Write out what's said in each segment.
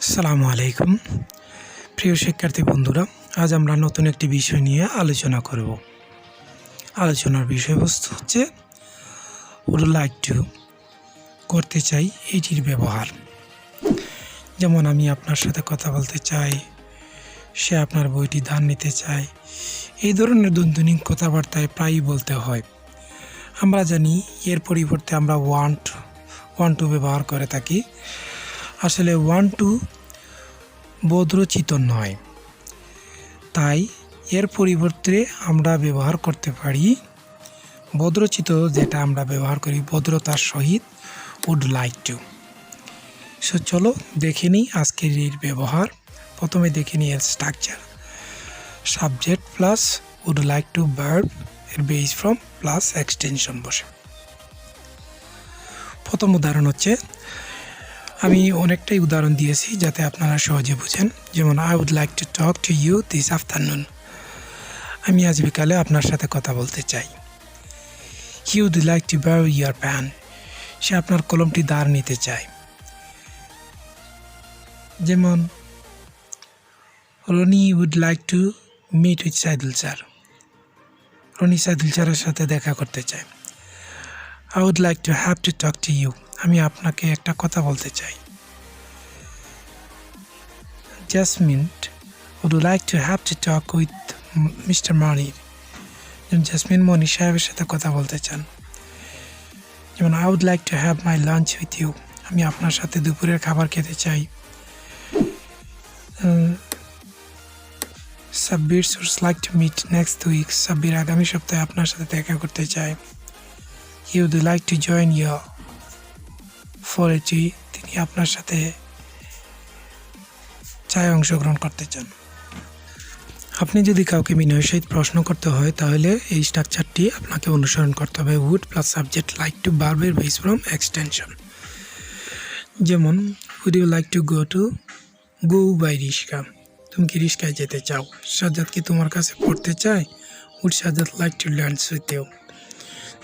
আসসালামু আলাইকুম প্রিয় শিক্ষার্থী বন্ধুরা, আজ আমরা নতুন একটি বিষয় নিয়ে আলোচনা করব। আলোচনার বিষয়বস্তু হচ্ছে would like to করতে চাই এটির ব্যবহার। যেমন আমি আপনার সাথে কথা বলতে চাই, সে আপনার বইটি ধার নিতে চায়, এই ধরনের দৈনন্দিন কথাবার্তায় প্রায়ই বলতে হয়। আমরা জানি এর পরিবর্তে আমরা ওয়ান্ট টু ব্যবহার করে থাকি। আসলে ওয়ান্ট টু বোধরচিত নয়, তাই এর পরিবর্তে আমরা ব্যবহার করতে পারি বোধরচিত, যেটা আমরা ব্যবহার করি ভদ্রতার সহিত would like to। সো চলো দেখে নিই আজকের এর ব্যবহার। প্রথমে দেখে নিই এর structure. Subject plus would like to verb এর বেস ফ্রম প্লাস এক্সটেনশন বসে। প্রথম উদাহরণ হচ্ছে, আমি অনেকটাই উদাহরণ দিয়েছি যাতে আপনারা সহজে বুঝেন। যেমন I would like to talk to you this afternoon, আমি আজ বিকালে আপনার সাথে কথা বলতে চাই। He would like to borrow your pen, সে আপনার কলমটি ধার নিতে চায়। যেমন Roni would like to meet with Saidul sir, Roni Saidul স্যারের সাথে দেখা করতে চায়। I would like to have to talk to you, আমি আপনাকে একটা কথা বলতে চাই। Jasmin would like to have to talk with Mr. Manir, Jasmin Monir সাহেবের সাথে কথা বলতে চান। যেমন I would like to have my lunch with you, আমি আপনার সাথে দুপুরের খাবার খেতে চাই। Sabbir would like to meet next week, Sabbir আগামী সপ্তাহে আপনার সাথে দেখা করতে চায়। He would like to join you for a tea, তিনি আপনার সাথে চায় অংশগ্রহণ করতে চান। আপনি যদি কাউকে বিনয়ের সহিত প্রশ্ন করতে হয় তাহলে এই স্ট্রাকচারটি আপনাকে অনুসরণ করতে হবে। would plus subject like to ভার্বের বেস ফ্রম এক্সটেনশন। যেমন would you like to go by রিস্কা, তুমি কি রিস্কায় যেতে চাও। সাজ্জাদ কি তোমার কাছে পড়তে চায়, would Sajjad like to learns with you.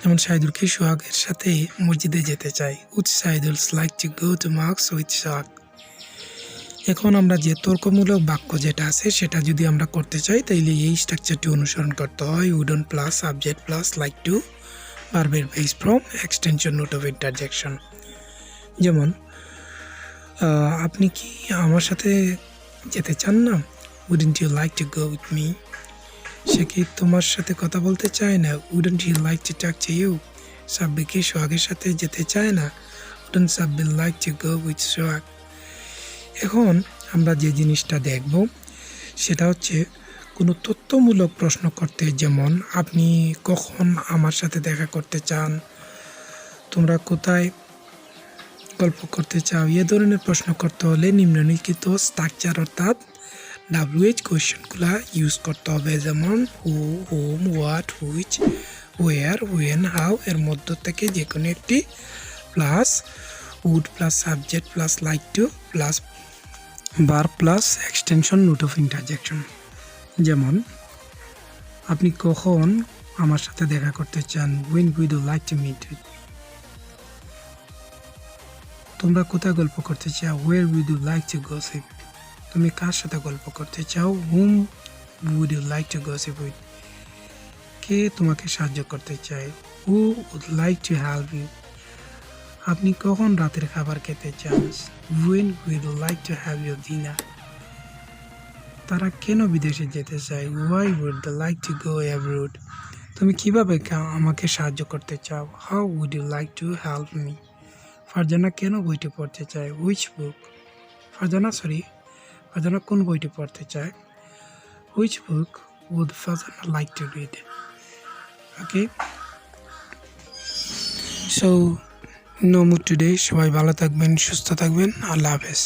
যেমন সাইদুল কি সোহাগের সাথে মসজিদে যেতে চায়, would Saidul like to go to mosque with Sohag. এখন আমরা যে তর্কমূলক বাক্য যেটা আছে সেটা যদি আমরা করতে চাই তাইলে এই স্ট্রাকচারটি অনুসরণ করতে হয়। Wouldn't plus subject plus like to ভার্বের base from extension note of interjection. যেমন আপনি কি আমার সাথে যেতে চান না, wouldn't you like to go with me, সে কি তোমার সাথে কথা বলতে চায় না, wouldn't you like to talk to you. Sabbir কি সোহাগের সাথে যেতে চায় না, wouldn't Sabbir like to go with Sohag. এখন আমরা যে জিনিসটা দেখব সেটা হচ্ছে কোনো তথ্যমূলক প্রশ্ন করতে, যেমন আপনি কখন আমার সাথে দেখা করতে চান, তোমরা কোথায় গল্প করতে চাও, এ ধরনের প্রশ্ন করতে হলে নিম্নলিখিত স্ট্রাকচার অর্থাৎ WH কোয়েশ্চেনগুলো ইউজ করতে হবে। যেমন who, whom, what, which, where, when, how এর মধ্য থেকে যে কোনো একটি plus would plus subject plus like to plus verb plus extension note of interjection. যেমন আপনি কখন আমার সাথে দেখা করতে চান, when would you like to meet with me। তোমরা কোথায় গল্প করতে চাও, where would you like to gossip। তুমি কার সাথে গল্প করতে চাও, whom would you like to gossip with। কে তোমাকে সাহায্য করতে চায়, who would like to help you। আপনি কখন রাতের খাবার খেতে চান, when would you like to have your dinner। তারা কেন বিদেশে যেতে চায়, why would they like to go abroad। তুমি কিভাবে আমাকে সাহায্য করতে চাও, how would you like to help me। Farzana কেন বইটি পড়তে চায়, which book। ফারজানা কোন বইটি পড়তে চায়, which book would Farzana like to read। Okay, so no mood today. সবাই ভালো থাকবেন, সুস্থ থাকবেন। আল্লাহ হাফেজ।